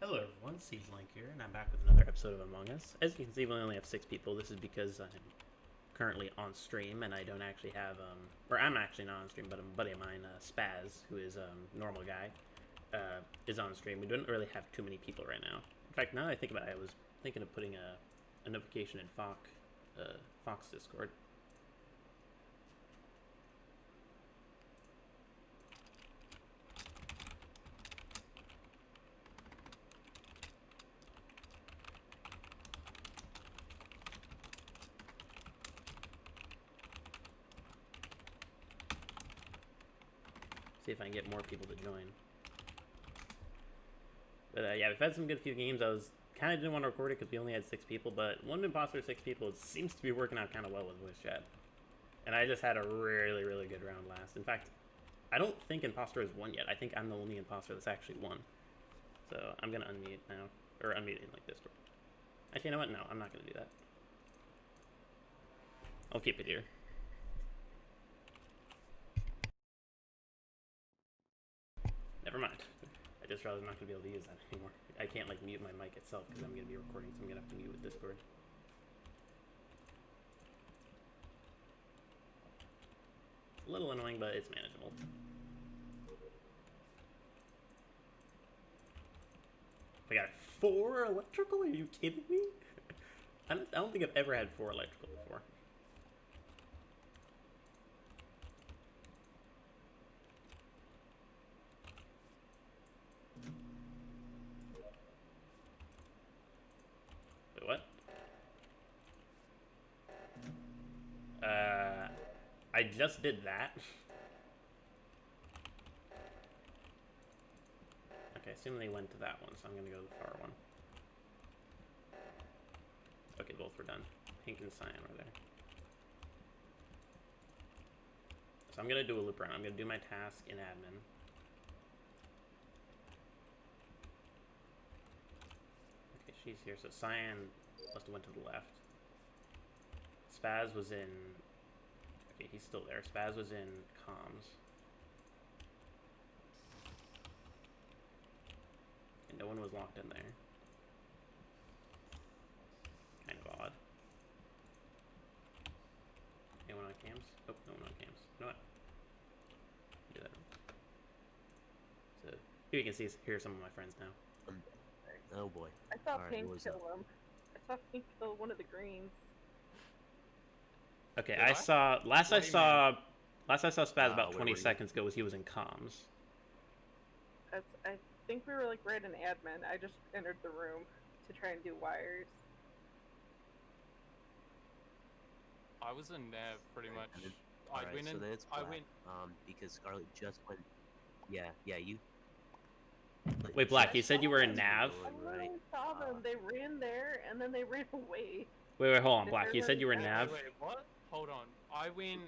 Hello everyone, Link here, and I'm back with another episode of Among Us. As you can see, we only have 6 people. This is because I'm currently on stream, and I don't actually have, or I'm actually not on stream, but a buddy of mine, Spaz, who is a normal guy, is on stream. We don't really have too many people right now. In fact, now that I think about it, I was thinking of putting a notification in Fox Discord. See if I can get more people to join. But yeah, we've had some good few games. I was kind of didn't want to record it because we only had 6 people, but one imposter, 6 people, it seems to be working out kind of well with voice chat. And I just had a really, really good round last. In fact, I don't think imposter has won yet. I think I'm the only imposter that's actually won. So I'm gonna unmute now, or unmute in like Discord. Actually, you know what? No, I'm not gonna do that. I'll keep it here. Never mind. I just realized I'm not gonna be able to use that anymore. I can't like mute my mic itself because I'm gonna be recording, so I'm gonna have to mute with Discord. A little annoying, but it's manageable. I got 4 electrical? Are you kidding me? I don't think I've ever had 4 electrical before. Wait, what? I just did that. Okay, assume they went to that one, so I'm gonna go to the far one. Okay, both were done. Pink and cyan were there. So I'm gonna do a loop around. I'm gonna do my task in admin. Okay, she's here. So cyan must have went to the left. Spaz was in. Okay, he's still there. Spaz was in comms. And no one was locked in there. Kind of odd. Anyone on cams? Oh, no one on cams. You know what? Do that. So here you can see here are some of my friends now. Oh boy. I saw Pink kill him. I saw Pink kill one of the greens. Okay, I saw last I saw Spaz about 20 seconds ago was he was in comms. I think we were like right in admin. I just entered the room to try and do wires. I was in Nav pretty much. I went because Scarlet just went. Yeah, you. Wait, Black, you said you were in Nav? I really saw them. They ran there and then they ran away. Wait, hold on, Black. You said you were in Nav? Wait, what? Hold on. I went.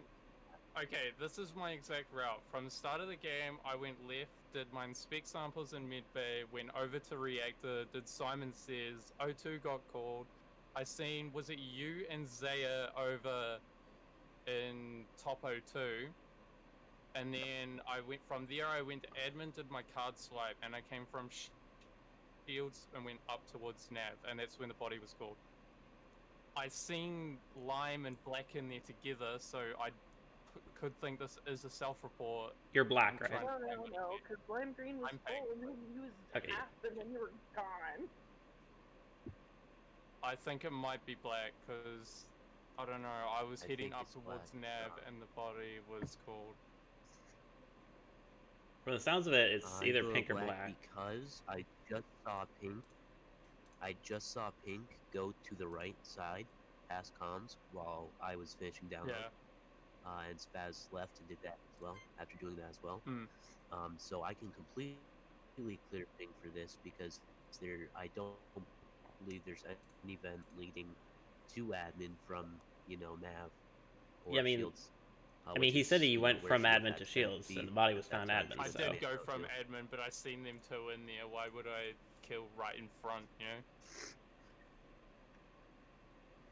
Okay, this is my exact route. From the start of the game, I went left, did my inspect samples in mid bay, went over to reactor, did Simon Says, O2 got called. I seen, was it you and Zaya over in top O2? And then I went from there, I went to admin, did my card swipe, and I came from Shields and went up towards Nav, and that's when the body was called. I seen Lime and Black in there together, so I could think this is a self-report. You're Black, right? No, because Lime Green was full, and then you was half, and then you were gone. I think it might be Black, because, I don't know, I was heading up towards Nav, and the body was called. From the sounds of it, it's either Pink or Black. Because I just saw Pink go to the right side, past comms, while I was finishing down. Yeah. And Spaz left and did that as well, after doing that as well. Mm. So I can completely clear Pink for this, because I don't believe there's an event leading to admin from, Nav or yeah, I mean, Shields. He said he went from admin to Shields, and the body was found admin. I did go from admin, but I seen them two in there. Why would I kill right in front,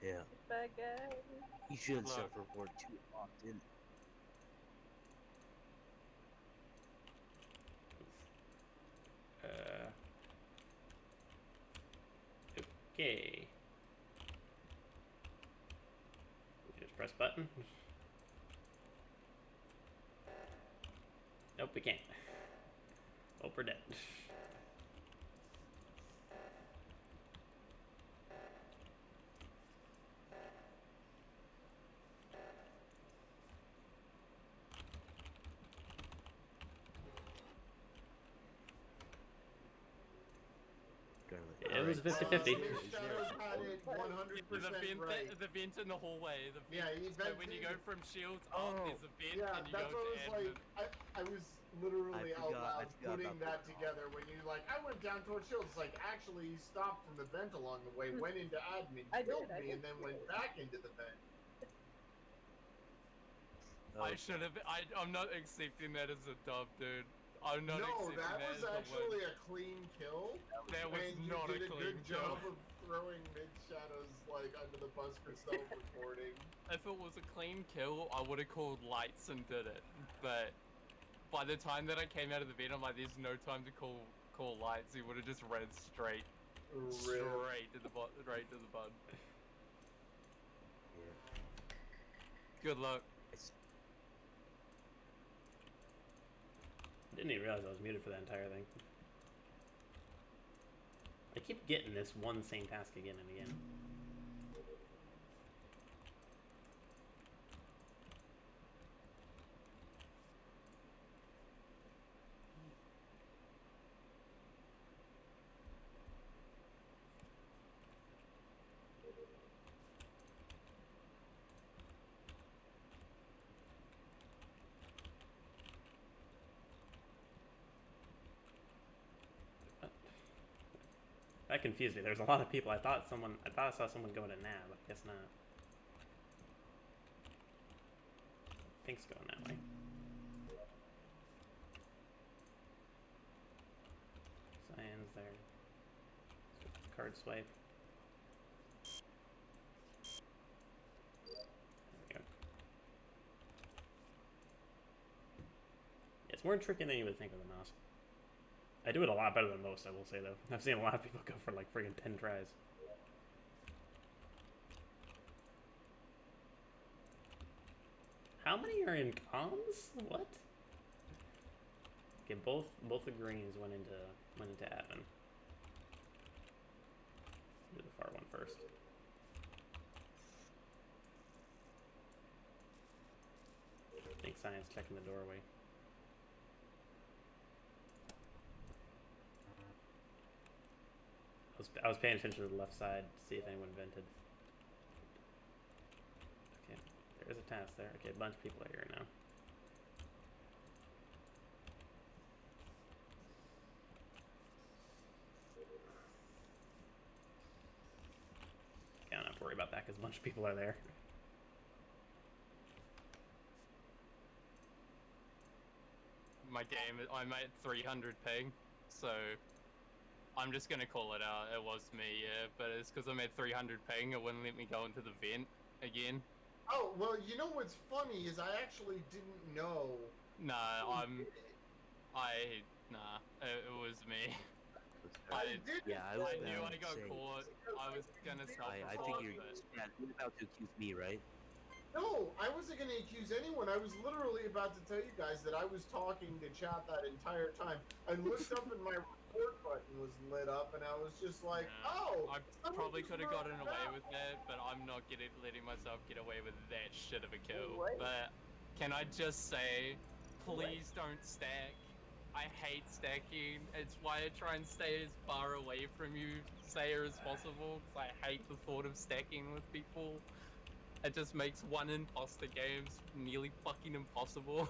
Yeah. Bad guy. You shouldn't self-report too often. Okay. We just press button. Nope, we can't. Oh, we're dead. It was 50-50. Shadows had it 100% right. The vent in the hallway. The vent. Yeah, he So vented when you go from shields Oh, up, there's a vent, Yeah, and you that's go what to I was admin. like. I was literally I out forgot- I loud forgot putting about that that. together when you like. I went down towards shields. Like actually, he stopped in the vent along the way, went into admin, I killed did, I me, did and then see went it. back into the vent. I should have. I'm not accepting that as a dub, dude. I'm not No, accepting that that was as a actually win. a clean kill. That was And you not did a a clean good kill. job of throwing mid shadows like under the bus for self-reporting. If it was a clean kill, I would have called lights and did it. But by the time that I came out of the vent, I'm like, there's no time to call lights. He would have just ran straight to the right to the bud. Yeah. Good luck. Didn't even realize I was muted for that entire thing. I keep getting this one same task again and again. That confused me. There's a lot of people. I thought I saw someone going to nav, but I guess not. Pink's going that way. Cyan's there. Card swipe. There we go. It's more tricky than you would think with a mouse. I do it a lot better than most, I will say, though. I've seen a lot of people go for, like, friggin' 10 tries. How many are in comms? What? Okay, both the greens went into admin. Do the far one first. I think Cyan's checking the doorway. I was paying attention to the left side to see if anyone vented. Okay, there is a task there. Okay, a bunch of people are here now. Okay, I don't have to worry about that because a bunch of people are there. My game, I'm at 300 ping, so I'm just gonna call it out. It was me, yeah, but it's because I'm at 300 ping. It wouldn't let me go into the vent again. Oh well, you know what's funny is I actually didn't know. Nah, who did it. it was me. I did. Yeah, I I was knew about I to got say. caught. I was gonna I self-report, think but you're about to accuse me, right? No, I wasn't going to accuse anyone. I was literally about to tell you guys that I was talking to chat that entire time. I looked up and my report button was lit up, and I was just like, yeah. "Oh." I someone probably just could have wrote gotten it away down." with that, but I'm not letting myself get away with that shit of a kill. What? But can I just say, please don't stack. I hate stacking. It's why I try and stay as far away from you, Sayer, as possible, because I hate the thought of stacking with people. It just makes one imposter games nearly fucking impossible.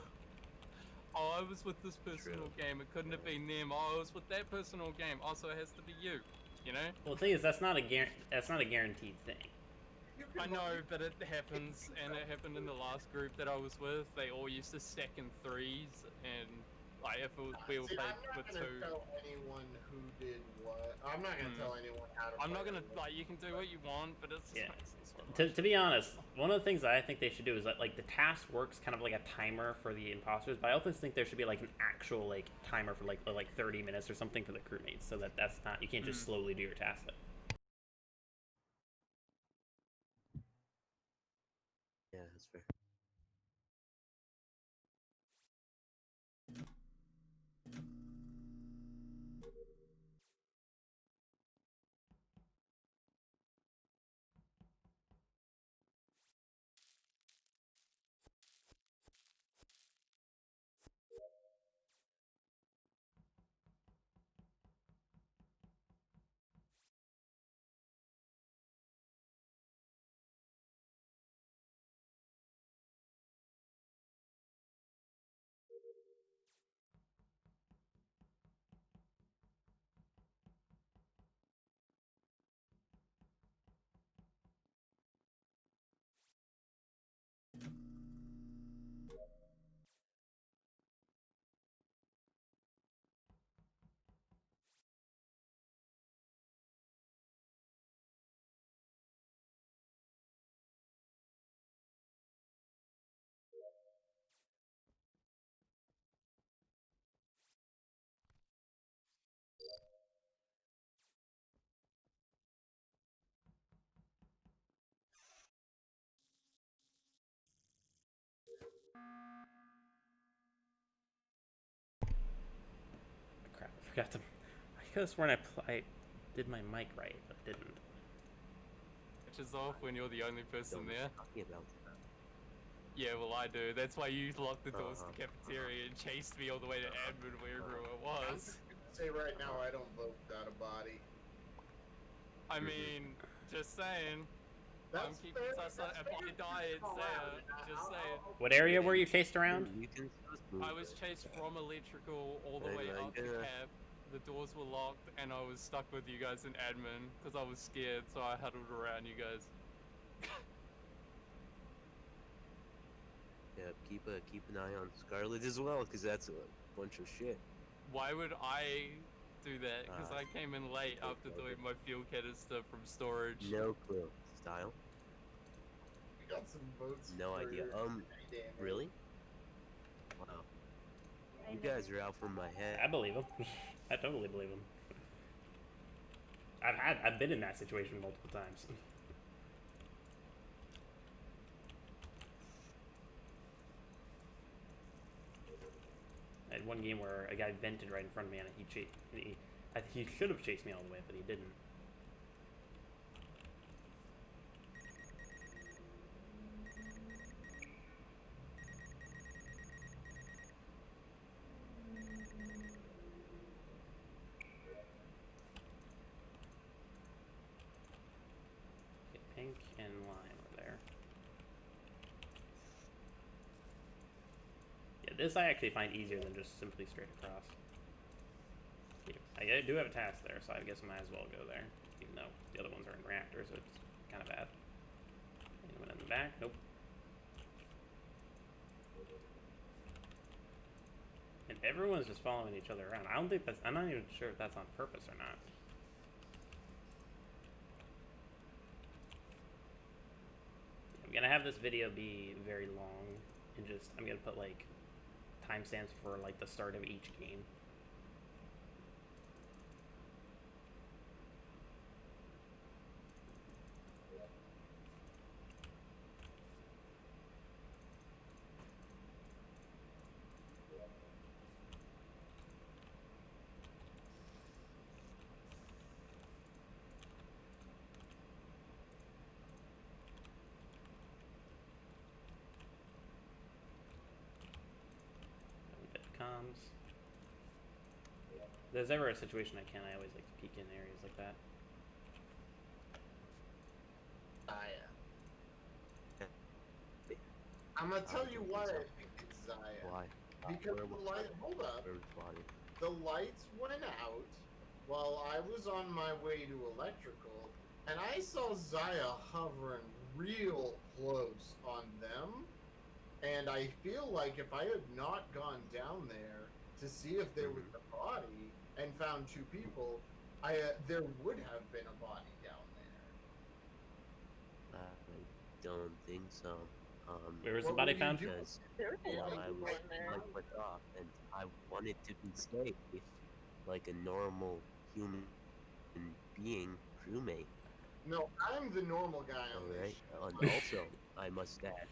Oh, I was with this personal game. It couldn't have been them. Oh, I was with that personal game. Also, it has to be you. You know? Well, the thing is, that's not a guaranteed thing. You I can know, but it happens, and it happened in the last group that I was with. They all used to stack in threes, and like if it was, we all See, played I'm not with gonna two. tell anyone who did what. I'm not gonna tell anyone how to. I'm not play gonna anyone. like. You can do what you want, but it's just Yeah. makes it so much. To be honest, one of the things that I think they should do is that, like, the task works kind of like a timer for the imposters, but I also think there should be like an actual like timer for like 30 minutes or something for the crewmates, so that that's not, you can't just slowly do your task. forgot to. I could have sworn I did my mic right, but didn't. Which is off when you're the only person Don't know there. what you're talking about. Yeah, well, I do. That's why you locked the doors to Uh-huh. the cafeteria and chased me all the way to admin, wherever it I'm was. just gonna say right now, I don't vote without a body. I mean, just saying. I'm That's keeping fair. sus on. That's If I fair. die, it's Call out. there. Just saying. What area were you chased around? You can just move I was it. chased from electrical all the Right, way I'm up to gonna- cab. The doors were locked, and I was stuck with you guys in admin because I was scared, so I huddled around you guys. Yeah, keep an eye on Scarlet as well, because that's a bunch of shit. Why would I do that? Because I Uh, came in late okay, after okay. doing my fuel canister from storage. No clue. Style? We got some votes. No for idea. Daniel. Really? Wow. You guys are out from my head. I believe him. I totally believe him. I've been in that situation multiple times. I had one game where a guy vented right in front of me, and he should have chased me all the way, but he didn't. Okay, pink and lime are there. Yeah, this I actually find easier than just simply straight across. I do have a task there, so I guess I might as well go there. Even though the other ones are in reactor, so it's kind of bad. Anyone in the back? Nope. And everyone's just following each other around. I don't think that's. I'm not even sure if that's on purpose or not. I'm gonna have this video be very long, and just I'm gonna put like timestamps for like the start of each game. Bit comms. If there's ever a situation I can, I always like to peek in areas like that. Zaya. I'm gonna tell you why I think it's Zaya. Why? Because Where the was light. Hold up. where was body? The lights went out while I was on my way to electrical, and I saw Zaya hovering real close on them. And I feel like if I had not gone down there to see if there was a body and found two people, there would have been a body down there. I don't think so. Where was the What body would you found? do? Because There was a while lot of I people was in there. I went off, and I wanted to be safe, like a normal human being crewmate. No, I'm the normal guy on Alright? this. And also, I must add,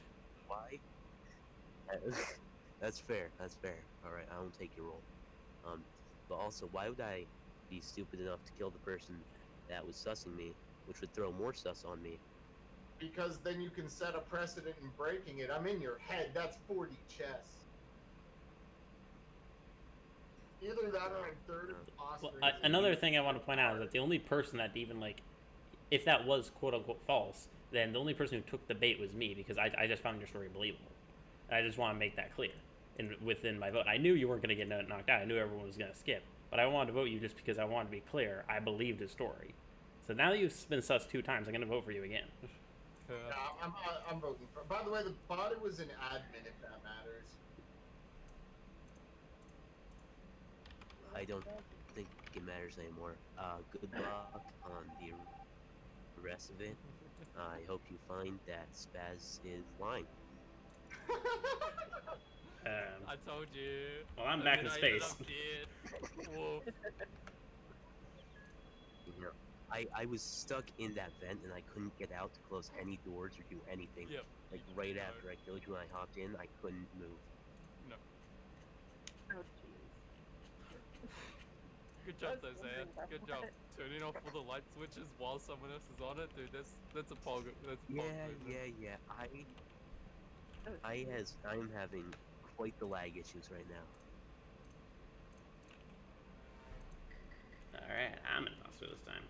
why? That's fair. That's fair. All right, I won't take your role. But also, why would I be stupid enough to kill the person that was sussing me, which would throw more sus on me? Because then you can set a precedent in breaking it. I'm in your head. That's 40 chess. Either that or I'm third Well, imposter. another thing I want to point out is that the only person that even like, if that was quote unquote false, then the only person who took the bait was me because I just found your story believable. I just want to make that clear within my vote. I knew you weren't going to get knocked out. I knew everyone was going to skip, but I wanted to vote you just because I wanted to be clear. I believed his story. So now that you've been sus 2 times, I'm going to vote for you again. Yeah, I'm voting for. By the way, the body was an admin, if that matters. I don't think it matters anymore. Good luck on the rest of it. I hope you find that Spaz is lying. I told you. Well, I'm And back then in I ended space. up dead. Woof. You know, I was stuck in that vent and I couldn't get out to close any doors or do anything. Yep. Like right No. after I killed you when I hopped in, I couldn't move. Oh, jeez. Good job, was though, Zaya. wondering about Good job. that. Turning off all the light switches while someone else is on it, dude. That's a pog. That's a pog movement. Yeah. Oh, I'm having quite the lag issues right now. Alright, I'm an imposter this time.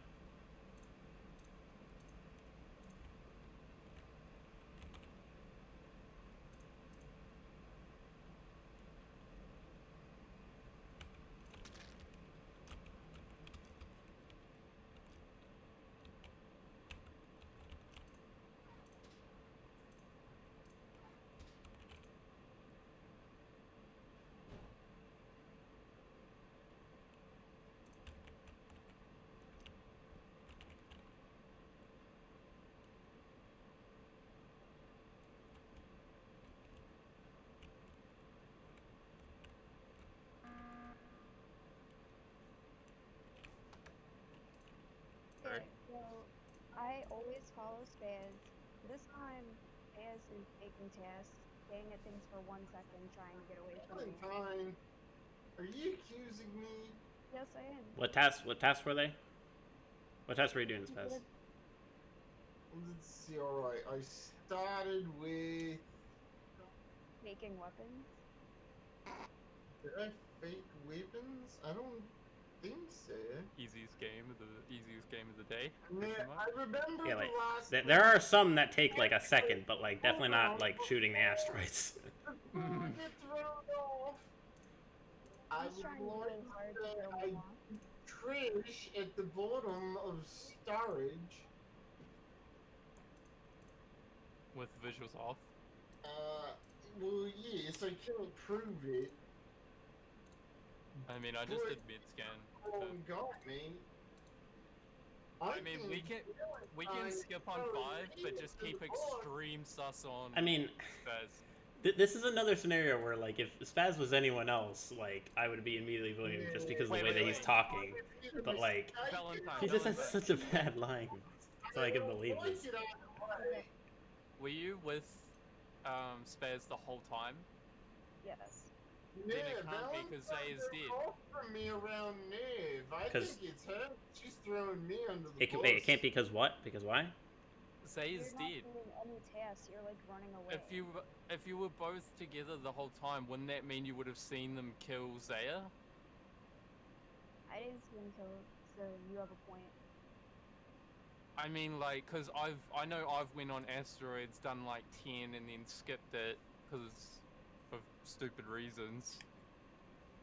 Okay, so I always follow Spaz. This time, Spaz is taking tasks, staying at things for 1 second, trying to get away from me. Valentine, are you accusing me? Yes, I am. What tasks were they? What tasks were you doing, Spaz? Good. Let's see, alright. I started with. Making weapons. Did I fake weapons? I don't think so. Easiest game of the day. Man, Question mark? I remember Yeah, the like last. there are some that take like a second, but like definitely not like shooting the asteroids. Before I get thrown off, I He's would trying like really hard to to say kill I me off. trash at the bottom of storage. With visuals off. Well, yes, I can't prove it. I mean, I just But did mid scan. Oh, got me. I mean, we can skip on 5, but just keep extreme sus on I mean, Spaz. this is another scenario where like if Spaz was anyone else, like I would be immediately voting him just because of the Wait, way wait, that he's wait. talking. But like Valentine, he just has Valentine. such a bad line, so I can believe this. Were you with Spaz the whole time? Yes. Then it can't be 'cause Zaya's dead. From me around Nev. I 'Cause- think it's her. She's throwing me under the It bus. wait, it can't be because what? Because why? Zaya's You're not dead. doing any tasks. You're like running away. If you were both together the whole time, wouldn't that mean you would have seen them kill Zaya? I didn't see him kill, so you have a point. I mean, like, cause I know I've went on asteroids, done like 10, and then skipped it because of stupid reasons.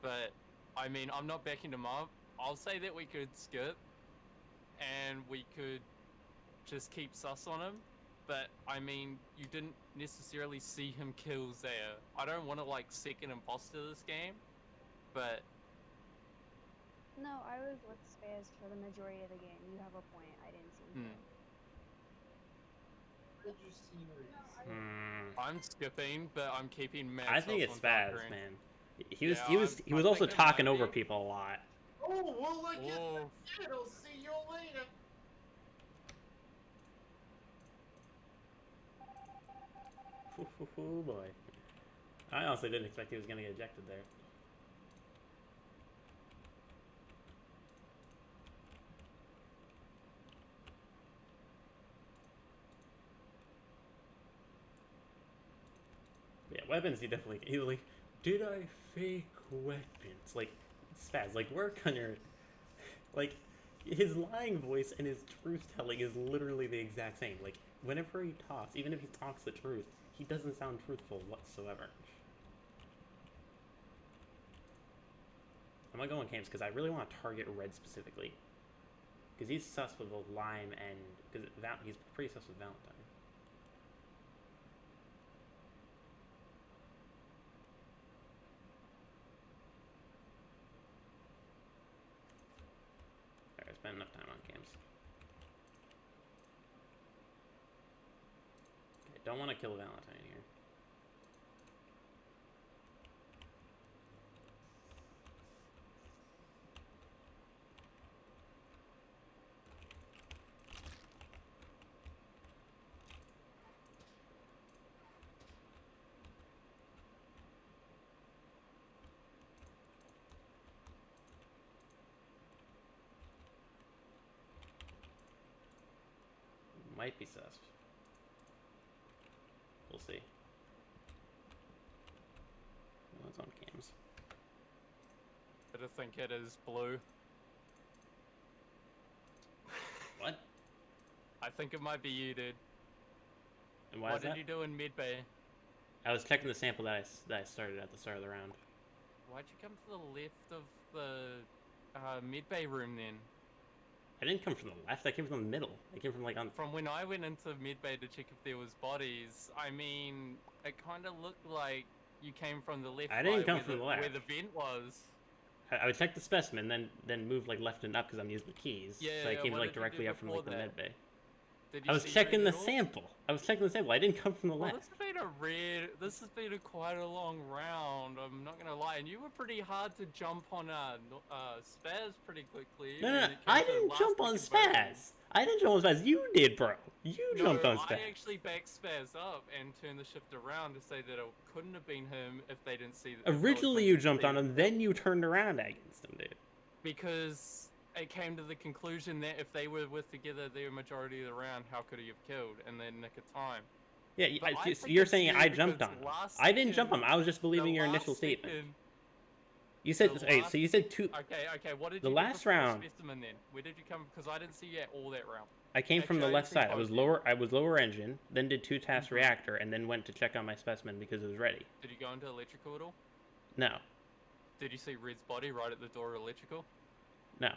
But I mean, I'm not backing them up. I'll say that we could skip, and we could just keep sus on him. But I mean, you didn't necessarily see him kill Zaya. I don't want to like second imposter this game, but No, I was with Spaz for the majority of the game. You have a point. I didn't see him. Did you see her? I'm skipping, but I'm keeping Matt. I think it's on Spaz, Valkyrie. man. Yeah, He was I'm also thinking it talking might over be. people a lot. Oh, well, I guess Whoa. I'll see you later. Oh boy. I honestly didn't expect he was gonna get ejected there. Yeah, weapons he definitely he was like, did I fake weapons? Like Spaz, like work on your like his lying voice and his truth telling is literally the exact same. Like whenever he talks, even if he talks the truth, he doesn't sound truthful whatsoever. I'm gonna go on Camps because I really want to target Red specifically. Because he's sus with both Lime and because he's pretty sus with Valentine. Alright, I spent enough time on Camps. Okay, don't want to kill Valentine here. might be sus. We'll see. Oh, it's on cams. I just think it is blue. What? I think it might be you, dude. And why What is did that? you do in mid bay? I was checking the sample that I started at the start of the round. Why'd you come to the left of the mid bay room then? I didn't come from the left. I came from the middle. I came from like on. From when I went into mid bay to check if there was bodies, I mean, it kind of looked like you came from the left. I didn't right, come where from the left. Where the vent was. I would check the specimen, then move like left and up because I'm using the keys. Yeah, so I yeah, came what like did you directly do up from like the before med that? bay. Did you I was see checking the red at all? sample. I didn't come from the Well, left. this has been quite a long round. I'm not gonna lie, and you were pretty hard to jump on Spaz pretty quickly. No, when no, no. it came I to the didn't last jump on second voting. Spaz. I didn't jump on Spaz. You did, bro. You jumped on Spaz. I actually backed Spaz up and turned the shift around to say that it couldn't have been him if they didn't see. Originally, you jumped on him, then you turned around against him, dude. Because it came to the conclusion that if they were with together the majority of the round, how could he have killed in the nick of time? Yeah, But I think you're it's saying you I jumped because on him. last I didn't jump on him. second- I was just believing the your last initial statement. second- You said, the hey, last so you said two. Okay, what did The you last do before round- Specimen then? Where did you come? Because I didn't see you at all that round. I came from the Actually, I left didn't see side. both. I was lower engine, then did 2 task Mhm. reactor, and then went to check on my specimen because it was ready. Did you go into electrical at all? No, Did you see Red's body right at the door of electrical? no.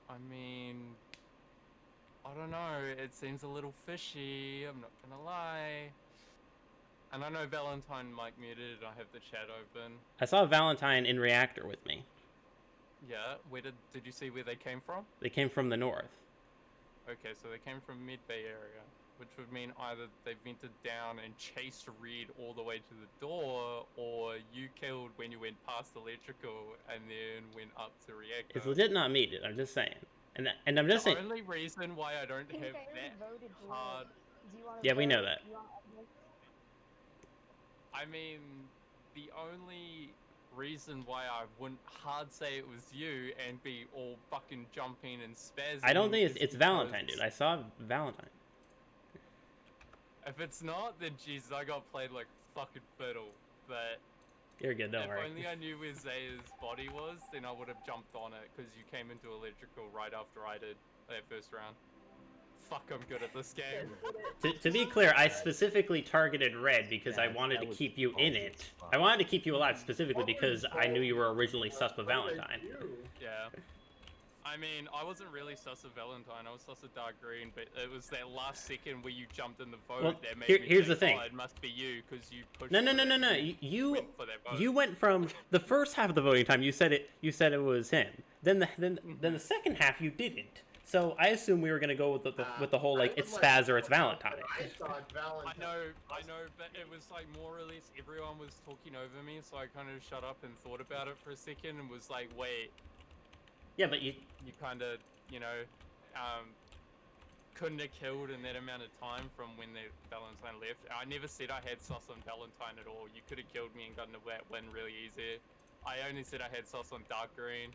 I mean, I don't know. It seems a little fishy. I'm not gonna lie. And I know Valentine mic muted. I have the chat open. I saw Valentine in reactor with me. Yeah. Where did you see where they came from? They came from the north. Okay, so they came from Mid Bay area, which would mean either they vented down and chased Red all the way to the door, or you killed when you went past electrical and then went up to reactor. It's legit not me, dude. I'm just saying. And I'm just The saying. only reason why I don't I think have I already that voted blue. hard. Do you want Yeah, we know that. You want evidence? I mean, the only reason why I wouldn't hard say it was you and be all fucking jumping and spazzing. I don't think is it's Valentine, because dude. I saw Valentine. If it's not, then Jesus, I got played like fucking fiddle. But You're good, don't if worry. only I knew where Zaya's body was, then I would have jumped on it because you came into electrical right after I did that first round. Fuck, I'm good at this game. To be clear, I specifically targeted red because I That- wanted that to was keep you in ballsy it. as fuck. I wanted to keep you alive specifically because I knew you were originally sus with Valentine. Yeah. I mean, I wasn't really sus of Valentine. I was sus of Dark Green, but it was that last second where you jumped in the vote Well, that made me here's think, the thing. Oh, it must be you because you pushed. No, no, for no, that no, no. and You went for that vote. you went from the first half of the voting time. You said it was him. Then the second half you didn't. So I assume we were gonna go with the whole like it's Spaz or it's Valentine. I thought Valentine. I know, but it was like more or less everyone was talking over me, so I kind of shut up and thought about it for a second and was like, wait, Yeah, but you you kind of, couldn't have killed in that amount of time from when the Valentine left. I never said I had sauce on Valentine at all. You could have killed me and gotten a win really easy. I only said I had sauce on Dark Green,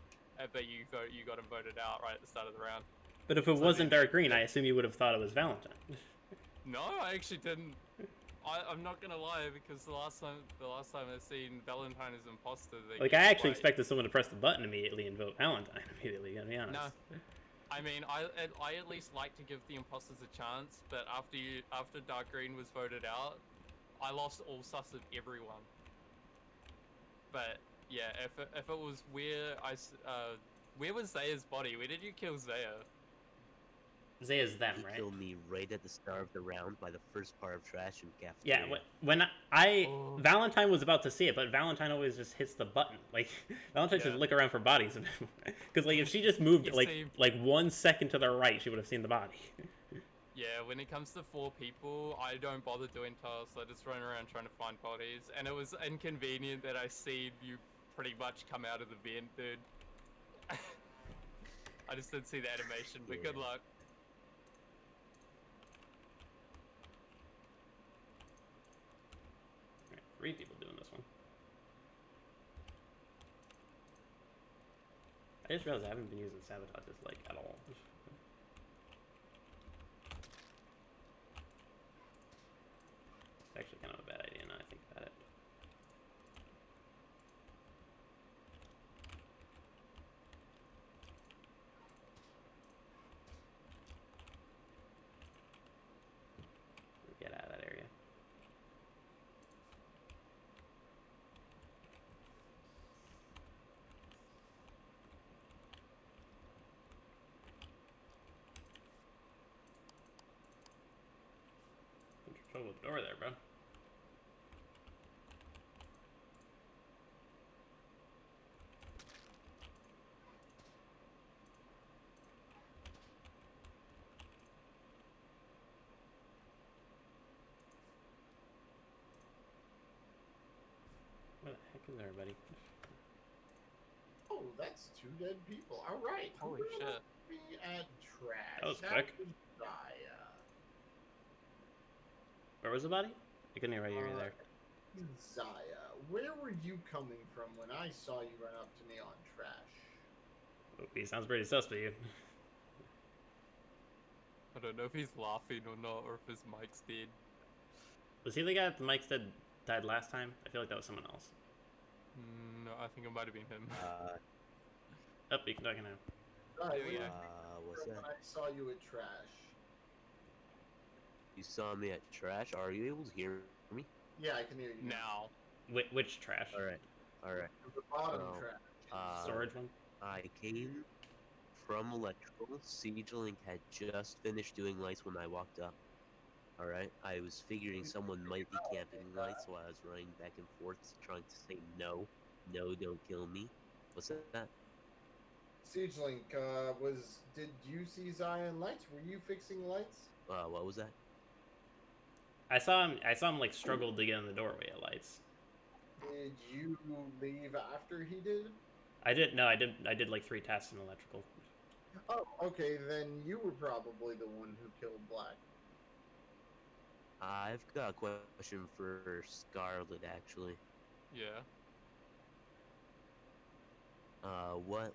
but you got him voted out right at the start of the round. but if it So wasn't then- dark green, I assume you would have thought it was Valentine. No, I actually didn't. I'm not gonna lie because the last time I seen Valentine as imposter, they Like I actually expected someone to press the button immediately and vote Valentine immediately. Gotta be honest. No. I mean, I at least like to give the imposters a chance, but after Dark Green was voted out, I lost all sus of everyone. But yeah, if it was where was Zaya's body? Where did you kill Zaya? Zaya's them, He right? killed me right at the start of the round by the first part of trash and Yeah, cafeteria. when Oh. Valentine was about to see it, but Valentine always just hits the button. Like Valentine should Yeah. look around for bodies, because like if she just moved You like see- 1 second to the right, she would have seen the body. Yeah, when it comes to 4 people, I don't bother doing tasks. I just run around trying to find bodies, and it was inconvenient that I seen you pretty much come out of the vent, dude. I just didn't see the animation, but good Yeah. luck. Alright, 3 people doing this one. I just realized I haven't been using sabotages like at all. trouble with the door there, bro. Where the heck is everybody? Oh, that's 2 dead people. All right. who Holy will shit. Be at trash. That was quick. was Zaya. Where was the body? I couldn't hear you there. Zaya, where were you coming from when I saw you run up to me on trash? Oh, he sounds pretty sus to you. I don't know if he's laughing or not, or if his mic's dead. Was he the guy that the mic said died last time? I feel like that was someone else. No, I think it might have been him. Oh, you can talk now. Zaya, There we where go. were you What's from that? when I saw you at trash? You saw me at trash. Are you able to hear me? Yeah, I can hear you Now. Which trash? All right. The bottom Oh, trash. Storage one? I came from electrical. Siegelink had just finished doing lights when I walked up. All right. I was figuring someone might be camping lights, so I was running back and forth, trying to say no, don't kill me. What's that? Siegelink, did you see Zion lights? Were you fixing lights? What was that? I saw him like struggle to get in the doorway at lights. Did you leave after he did? I did like 3 tasks in electrical. Oh, okay, then you were probably the one who killed Black. I've got a question for Scarlet, actually. Yeah.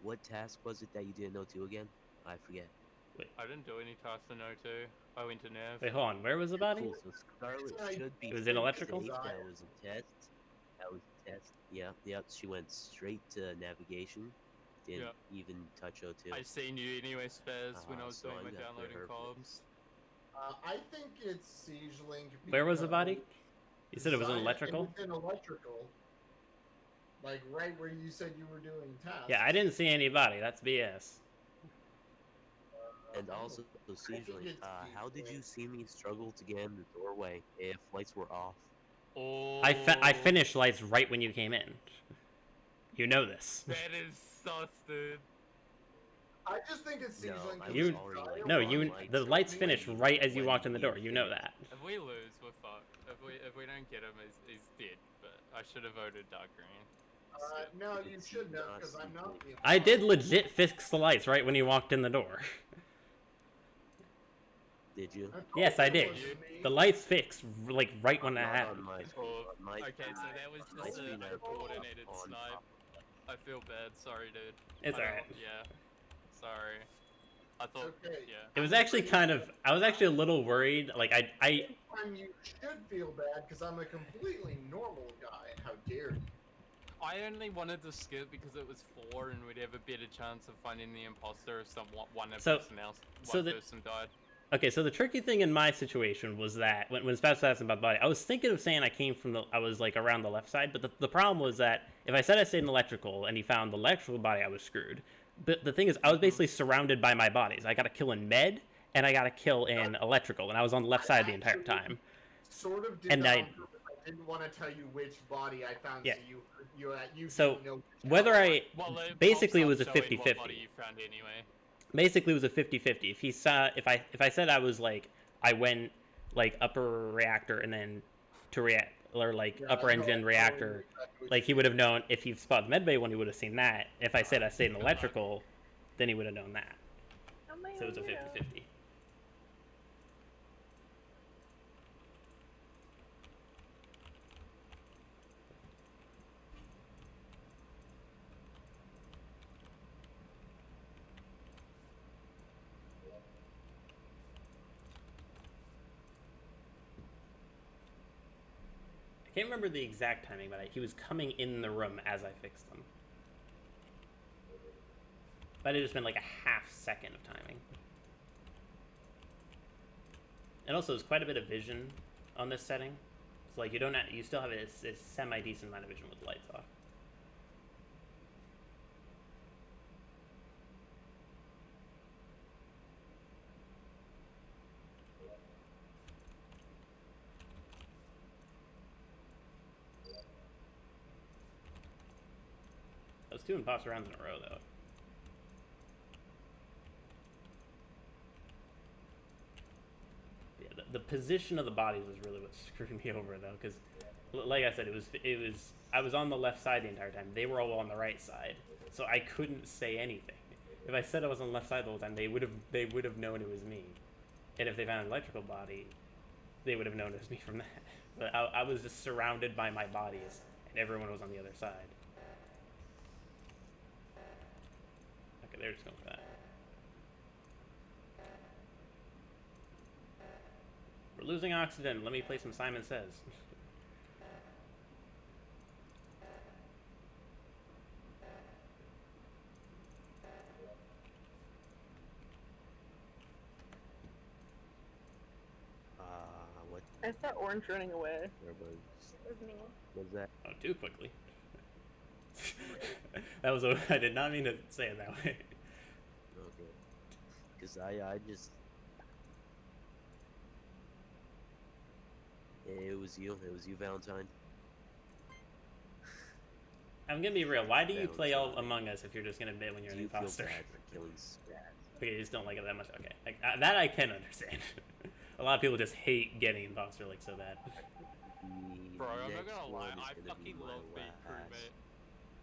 What task was it that you didn't know to again? I forget. I didn't do any tasks in O2. I went to Nav. Wait, hold on. Where was the body? Cool. So Scarlet should be. It was in electrical? safe. That was a test. That was a test. Yep. She went straight to navigation. Didn't even touch O2. I seen you anyway, Spaz, when I was so doing I my got the downloading herb. columns. I think it's Siegelink. Where was the body? because You said it was in Zion- electrical? It was in electrical. Like right where you said you were doing tasks. Yeah, I didn't see anybody. That's BS. And also, think Siegelink, it's how did Siegelink. you see me struggle to get in the doorway if lights were off? Oh. I finished lights right when you came in. You know this. That is sus, dude. I just think it's No, Siegelink. I because You- was already like, No, on you. lights The lights when finished you- right as you when walked in the you door. You know finished. that. If we lose, we're fucked. If we don't get him, he's dead. But I should have voted dark green. No, you It's shouldn't have, not because I'm not the I did imposter. legit fix the lights right when you walked in the door. Did you? told Yes, I you it did. wasn't me. The lights fixed like right when that Not happened. on my Oh, on my okay, screen. so that was On my just screen, a I pulled coordinated on snipe. top. I feel bad. Sorry, dude. It's I don't- alright. Yeah. Sorry. I thought. Okay. Yeah. It was actually kind of. I was actually a little worried. Like I This time you should feel bad, because I'm a completely normal guy, and how dare you. I only wanted to skip because it was 4 and we'd have a better chance of finding the imposter if one So- person else, so one the- person died. Okay, so the tricky thing in my situation was that when Spaz was asking about the body, I was thinking of saying I was like around the left side, but the problem was that if I said I stayed in electrical and he found the electrical body, I was screwed. But the thing is, I was basically surrounded by my bodies. I got a kill in med, and I got a kill in electrical, and I was on the left side the entire time. Sort of did And that I- on purpose. I didn't want to tell you which body I found, Yeah. so you So, didn't know which Whether one. I Well, it basically it pops was a up showing what 50-50. body you found anyway. Basically it was a 50-50. If I said I was like I went like upper reactor and then to react or like Yeah, upper no, engine I know reactor, exactly what like he you would have known if he spotted the medbay one, he would have seen that. If I said I stayed in electrical, then he would have known that. So it was a 50-50. I can't remember the exact timing, but he was coming in the room as I fixed them. But it just been like a half second of timing. And also, there's quite a bit of vision on this setting. So like you still have a semi decent amount of vision with the lights off. was 2 imposter rounds in a row, though. Yeah, the position of the bodies was really what screwed me over, though, because, like I said, I was on the left side the entire time. They were all on the right side, so I couldn't say anything. If I said I was on the left side the whole time, they would have known it was me. And if they found an electrical body, they would have known it was me from that. But I was just surrounded by my bodies, and everyone was on the other side. Okay, they're just going for that. We're losing oxygen. Let me play some Simon Says. What I saw Orange running away. there was? It was me. Was that? Oh, too quickly. That was I did not mean to say it that way. Okay. Because I just. It was you, Valentine. I'm gonna be real. Why do you That play was all funny. Among Us if you're just gonna admit when you're Do an you feel imposter? bad for killing Spaz? Okay, you just don't like it that much. Okay, that I can understand. A lot of people just hate getting imposter like so bad. Bro, I'm not Next gonna lie, one is I gonna be fucking my love being last. crewmate.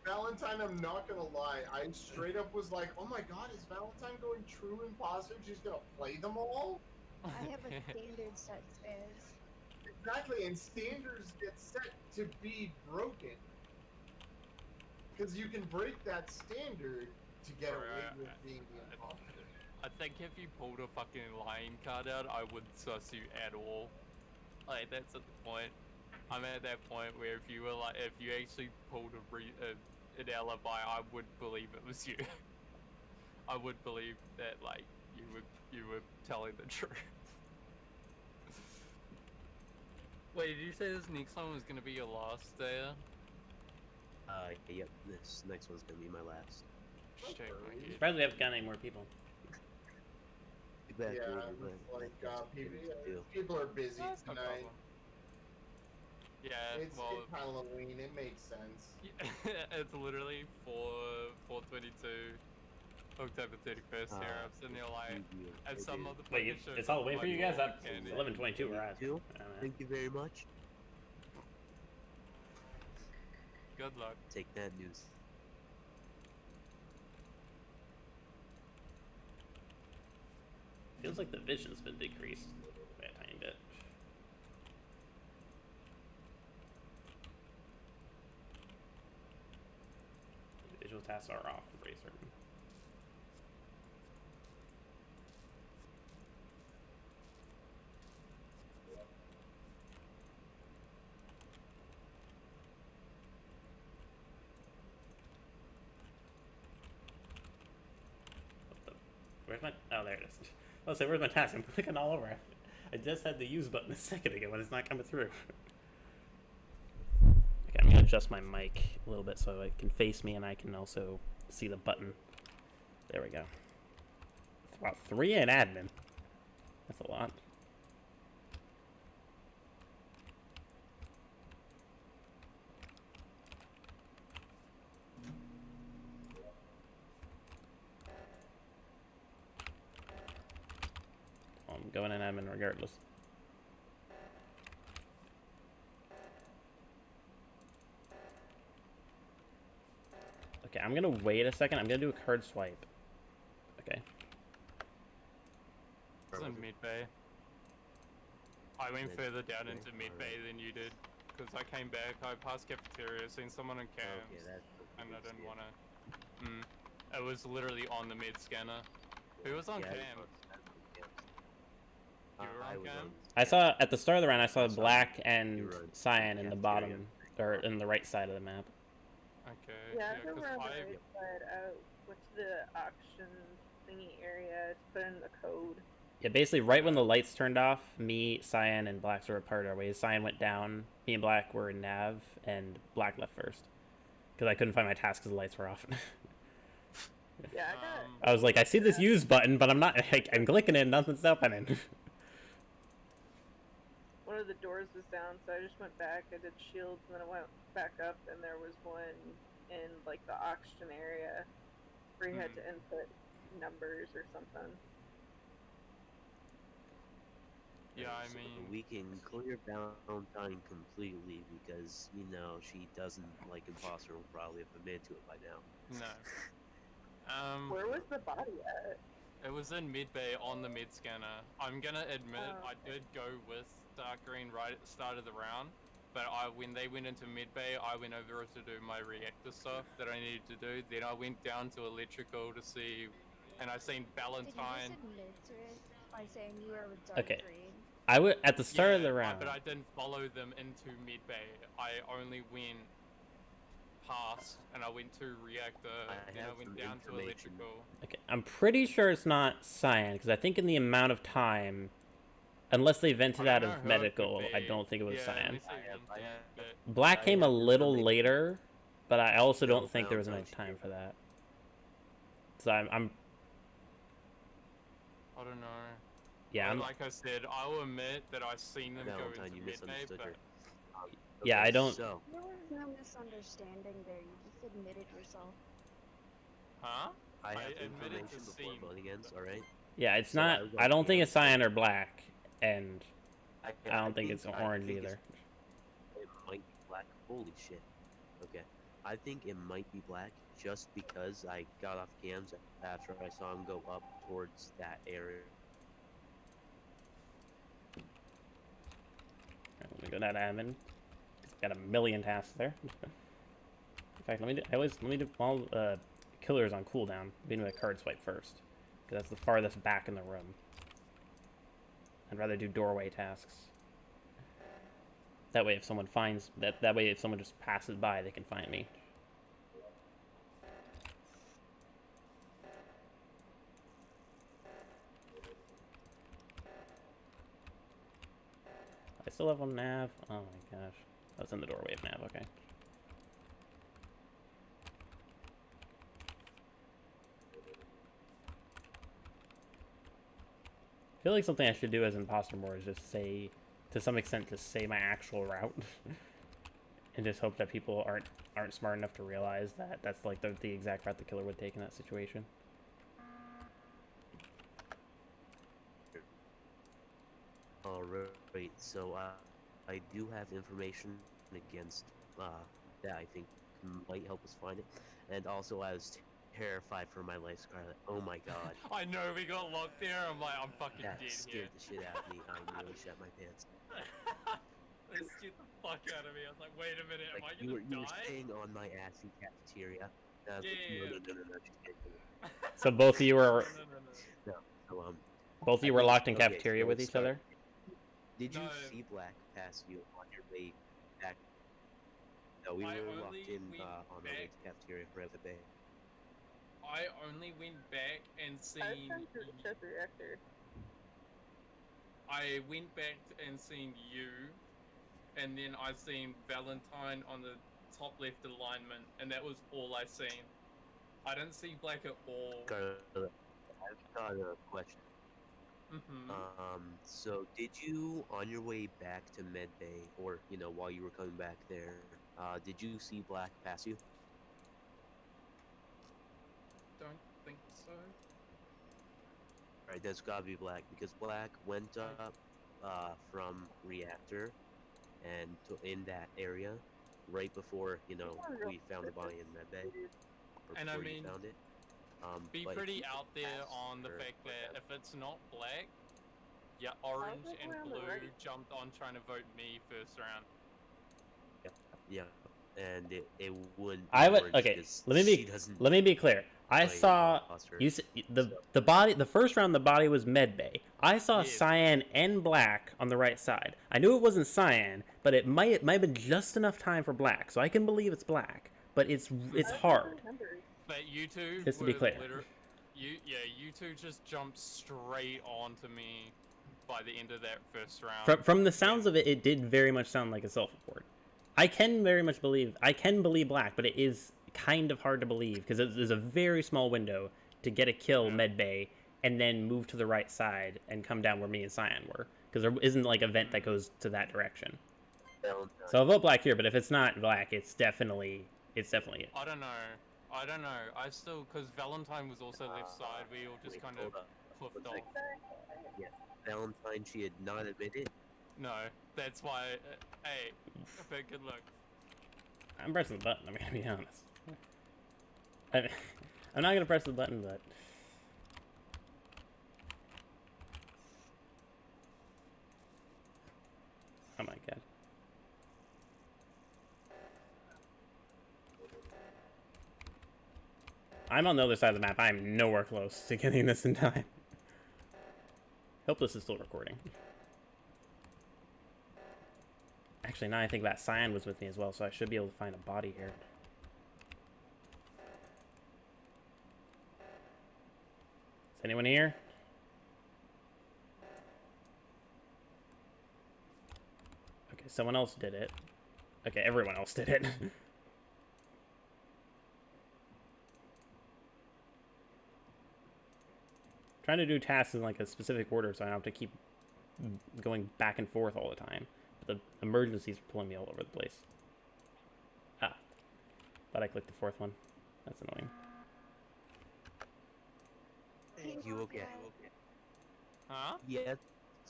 Valentine, I'm not gonna lie. I straight up was like, oh my god, is Valentine going true imposter? She's gonna play them all? I have a standard set Spaz. Exactly, and standards get set to be broken. Because you can break that standard to get away Alright, with being the imposter. I think if you pulled a fucking lying card out, I wouldn't suss you at all. Like, that's at the point. I'm at that point where if you actually pulled an alibi, I would believe it was you. I would believe that, like, you were telling the truth. Wait, did you say this next one was gonna be your last day? Yep, this next one's gonna be my last. Shit, my kid. Surprised we haven't got any more people. Too bad, Yeah, David, it's but like that's people, what we do. people are busy That's no tonight. problem. Yeah, It's well, Halloween, it makes sense. it's literally 4/22, October 31st here. I'm sitting there like, and some Wait, motherfucker it's all waiting for you guys? That's Candy. 11:22 where I don't know. Thank you very much. Good luck. Take that news. Feels like the vision's been decreased by a tiny bit. The visual tasks are off, I'm pretty certain. What the? Where's my? Oh, there it is. Oh, so where's my task? I'm clicking all over. I just had the use button a second ago and it's not coming through. Okay, I'm gonna adjust my mic a little bit so it can face me and I can also see the button. There we go. It's about 3 in admin. That's a lot. I'm going in admin regardless. Okay, I'm gonna wait a second. I'm gonna do a card swipe. Okay. It's in mid bay. I went Mid further down bay? into mid bay Alright. than you did, because I came back. I passed cafeteria, seen someone in cams, Okay, that's and I didn't wanna. It was literally on the mid scanner. Who was on cam? You were on cam? I saw at the start of the round. I saw I saw black you and were in cyan in the cafeteria. bottom or in the right side of the map. Okay. Yeah, I Yeah, remember because on the I. right side, I went to the auction thingy area to put in the code. Yeah, basically right when the lights turned off, me, cyan, and blacks were apart our ways. Cyan went down. Me and black were in nav, and black left first because I couldn't find my task because the lights were off. Yeah, I got I was like, I see this use button, but I'm not. Like, I'm clicking it, and nothing's happening. one of the doors was down, so I just went back. I did shields, and then I went back up, and there was one in like the oxygen area where you had Hmm. to input numbers or something. Yeah, I So mean, we can clear Valentine completely because she doesn't like imposter. Will probably have admitted to it by now. no. Where was the body at? It was in mid bay on the mid scanner. I'm gonna admit Oh, I did go with dark green right at the start of the round, but when they went into mid bay, I went over to do my reactor stuff that I needed to do. Then I went down to electrical to see, and I seen Did you Valentine. just admit to it by saying you were with dark Okay. green? I would at the start of Yeah, the round. but I didn't follow them into mid bay. I only went past, and I went to reactor. Then have I went some down to information. electrical. Okay, I'm pretty sure it's not cyan because I think in the amount of time, unless they vented I out don't of know who it could medical, I be. don't think it was Yeah, cyan. unless they I have- vented, I have- but Black I came a have little information. later, but I also No don't think there was enough Valentine's time here. for that. So I'm I don't know. yeah, I'm, Like I said, I'll admit that I've seen them go Valentine, into you midday, misunderstood but her. Yeah, I don't- So, There was no misunderstanding there. You just admitted yourself. huh? I have admitted information to before seeing. voting ends. All right. yeah, it's So not. I was I don't think on it's cyan or black, and I I don't think it's I orange think either. It might be black. Holy shit. Okay. I think it might be black just because I got off cams after I saw him go up towards that area. Let me go down to admin. Got a million tasks there. In fact, let me do all killers on cooldown. Let me do a card swipe first, because that's the farthest back in the room. I'd rather do doorway tasks. That way, if someone finds that way, if someone just passes by, they can find me. I still have one nav. Oh my gosh, that's in the doorway of nav. Okay. I feel like something I should do as imposter more is just say, to some extent, just say my actual route, and just hope that people aren't smart enough to realize that that's like the exact route the killer would take in that situation. Alright, so I do have information against that I think might help us find it. And also, I was terrified for my life, Scarlet. Oh my god. I know we got locked there. I'm like, I'm fucking That dead scared here. the shit out of me. I nearly shit my pants. They scared the fuck out of me. I was like, wait a minute, am I you were gonna die? staying on my ass in cafeteria. And I was Yeah, like, no, she's getting So both of you were no. So both of you I were think- locked in okay, cafeteria so with let's each other. Did you No. see Black pass you on your way back? No, we I were only locked in went on our way back- to cafeteria right at the bay. I only went back and I seen. sent to check reactor. I went back and seen you, and then I seen Valentine on the top left alignment, and that was all I seen. I didn't see Black at all. Scarlet, I've got a question. Mm-hmm. So did you, on your way back to Medbay, or while you were coming back there, did you see Black pass you? Don't think so. Alright, that's gotta be Black because Black went up from Reactor and in that area right before we found the body in Medbay, or And I before you mean, found it. Be but if pretty you out there passed on the her fact like that if it's not Black, yeah, orange look and around the blue right. jumped on trying to vote me first round. Yeah, and it wouldn't. be I would orange okay. 'cause Let she me doesn't be clear. I play saw imposter. you the body. The first round, the body was medbay. I saw Yes. cyan and black on the right side. I knew it wasn't cyan, but it might have been just enough time for black, so I can believe it's black. But it's I hard. remember. But you two Just to be were clear. you two just jumped straight onto me by the end of that first round. From the sounds of it, it did very much sound like a self-report. I can believe black, but it is kind of hard to believe because there's a very small window to get a kill Yeah. medbay and then move to the right side and come down where me and cyan were because there isn't like a vent that goes to that direction. Valentine. So I'll vote black here, but if it's not black, it's definitely It's definitely it. I don't know. I don't know. I still, because Valentine was also left side, we all just Wait, kind of hold up. hoofed One off. Yeah, Valentine, she had not admitted. No, that's why. Hey, but good luck. I'm pressing the button, I'm gonna be honest. I'm not gonna press the button, but... Oh my god. I'm on the other side of the map. I'm nowhere close to getting this in time. Hope this is still recording. Actually, now I think that Cyan was with me as well, so I should be able to find a body here. Is anyone here? Okay, someone else did it. Okay, everyone else did it. Trying to do tasks in like a specific order so I don't have to keep going back and forth all the time. The emergencies are pulling me all over the place. Ah. Thought I clicked the fourth one. That's annoying. You okay? Huh? Yes,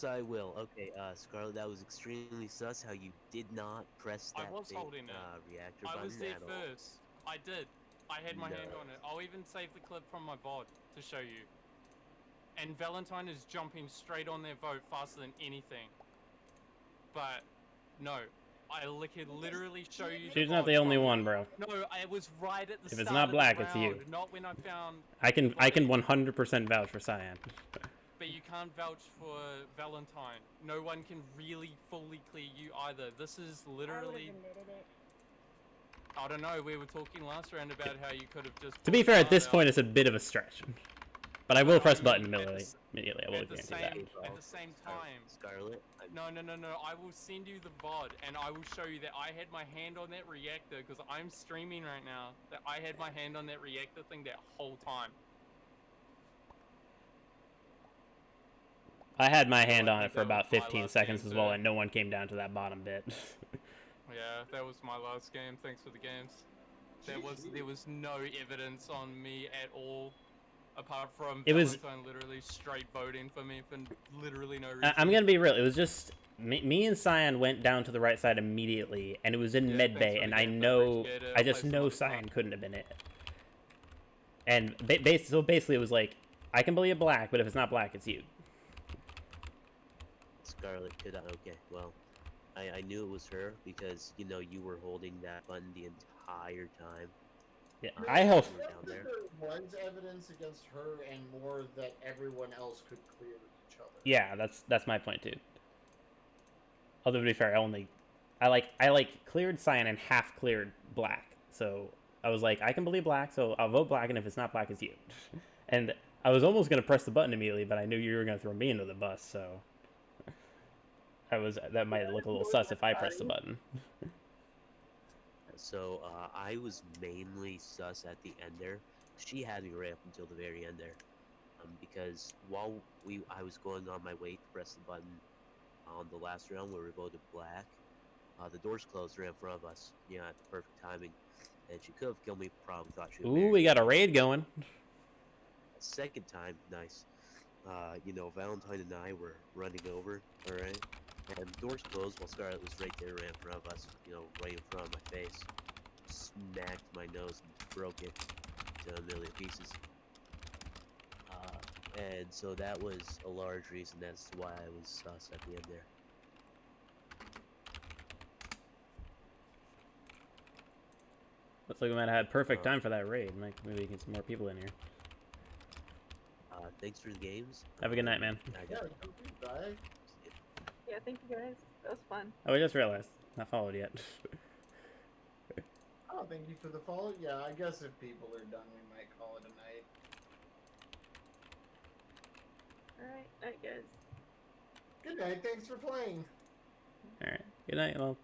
I will. Okay, Scarlet, that was extremely sus how you did not press I that was big, holding it. reactor I button was there at all. first. I did. I had my hand No. on it. I'll even save the clip from my VOD to show you. And Valentine is jumping straight on their vote faster than anything. But, no. I could literally show you She's the not VOD the only from- one, bro. No, I was right at the If start it's not of black, the it's you. round, not when I found... I can the body. 100% vouch for Cyan. But you can't vouch for Valentine. No one can really fully clear you either. This is I would literally... have admitted it. I don't know, we were talking last round about how you could have just... To be pulled fair, the at this card point, out. it's a bit of a stretch. But I will press I button mean, at immediately. Immediately, I will at the guarantee that. same- at the same time. Scarlet, No, I will send you the VOD, and I will show you that I had my hand on that reactor, because I'm streaming right now, that I had my hand on that reactor thing that whole time. I had my So hand I on think it for that about was my 15 last seconds game as well, too. and no one came down to that bottom bit. Yeah, that was my last game, thanks for the games. There was no evidence on me at all, apart from It was- Valentine literally straight voting for me for literally no reason. I'm gonna be real. It was just me and Cyan went down to the right side immediately, and it was in Yeah, med thanks bay, for the and I games, I know, appreciate it. I I'll just play some know other time. Cyan couldn't have been it. And so basically, it was like, I can believe black, but if it's not black, it's you. Scarlet, okay, well, I knew it was her because, you know, you were holding that button the entire time. Yeah, No, I hope. you were down there. There was evidence against her, and more that everyone else could clear each other. Yeah, that's my point too. Although to be fair, I cleared Cyan and half cleared black. So I was like, I can believe black, so I'll vote black, and if it's not black, it's you. And I was almost gonna press the button immediately, but I knew you were gonna throw me into the bus, so that might look a little sus if I pressed the button. So, I was mainly sus at the end there. She had me right up until the very end there. Because while I was going on my way to press the button on the last round where we voted black, the doors closed right in front of us. Yeah, at the perfect timing. And she could have killed me, probably thought she would Ooh, we got a raid going. Second time, nice. You know, Valentine and I were running over, alright? And the doors closed while Scarlet was right there right in front of us, you know, right in front of my face. Smacked my nose and broke it to a million pieces. And so that was a large reason as to why I was sus at the end there. Looks like we might have had perfect time for that raid. Maybe we can get some more people in here. Thanks for the games. Have a good night, man. I Yeah, got bye. Yeah, thank you guys. That was fun. Oh, I just realized. Not followed yet. Oh, thank you for the follow. Yeah, I guess if people are done, we might call it a night. Alright, night guys. Good night. Thanks for playing. Alright. Good night. Well,